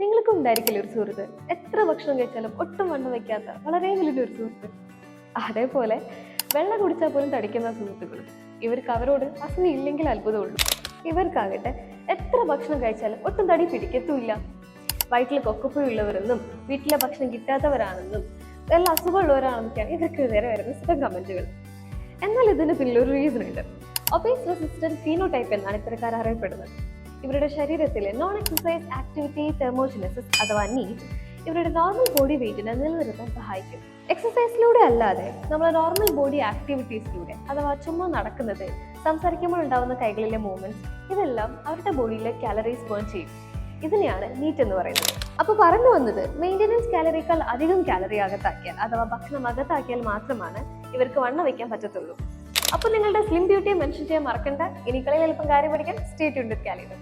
നിങ്ങൾക്കും ഉണ്ടായിരിക്കില്ല ഒരു സുഹൃത്ത് എത്ര ഭക്ഷണം കഴിച്ചാലും ഒട്ടും വണ്ണം വെക്കാത്ത വളരെ വലിയൊരു സുഹൃത്ത്. അതേപോലെ വെള്ളം കുടിച്ചാൽ പോലും തടിക്കുന്ന സുഹൃത്തുക്കളും. ഇവർക്ക് അവരോട് അസൂയ ഇല്ലെങ്കിൽ അത്ഭുതമുള്ളൂ. ഇവർക്കാകട്ടെ എത്ര ഭക്ഷണം കഴിച്ചാലും ഒട്ടും തടി പിടിക്കത്തുമില്ല. വയറ്റിൽ കൊക്കപ്പുള്ളവരെന്നും വീട്ടിലെ ഭക്ഷണം കിട്ടാത്തവരാണെന്നും എല്ലാ അസുഖമുള്ളവരാണെന്നൊക്കെയാണ് ഇവർക്ക് നേരെ വരുന്ന സ്ഥിരം കമന്റുകൾ. എന്നാൽ ഇതിന് പിന്നിൽ ഒരു റീസൺ ഉണ്ട്. ഒബേസ് റെസിസ്റ്റന്റ് ഫീനോടൈപ്പ് എന്നാണ് ഇത്തരക്കാർ അറിയപ്പെടുന്നത്. ഇവരുടെ ശരീരത്തിലെ നോൺ എക്സസൈസ് ആക്ടിവിറ്റി തെർമോജനസിസ് അഥവാ നീറ്റ് ഇവരുടെ നോർമൽ ബോഡി വെയിറ്റിനെ നിലനിർത്താൻ സഹായിക്കും. എക്സസൈസിലൂടെ അല്ലാതെ നമ്മൾ നോർമൽ ബോഡി ആക്ടിവിറ്റീസിലൂടെ അഥവാ ചുമ്മാ നടക്കുന്നത്, സംസാരിക്കുമ്പോൾ ഉണ്ടാവുന്ന കൈകളിലെ മൂവ്മെന്റ്സ് ഇതെല്ലാം അവരുടെ ബോഡിയിലെ കാലറീസ് ബേൺ ചെയ്യും. ഇതിനെയാണ് നീറ്റ് എന്ന് പറയുന്നത്. അപ്പൊ പറഞ്ഞു വന്നത്, മെയിൻ്റെനൻസ് കാലറിയേക്കാൾ അധികം കാലറി അകത്താക്കിയാൽ അഥവാ ഭക്ഷണം അകത്താക്കിയാൽ മാത്രമാണ് ഇവർക്ക് വണ്ണം വയ്ക്കാൻ പറ്റത്തുള്ളൂ. അപ്പൊ നിങ്ങളുടെ സ്ലിം ബ്യൂട്ടിയെ മെൻഷൻ ചെയ്യാൻ മറക്കണ്ട. ഇനി കളിയിൽ എളുപ്പം കാര്യം പഠിക്കാൻ സ്റ്റേ ട്യൂൺഡ് വിത്ത് കാലിഡോ.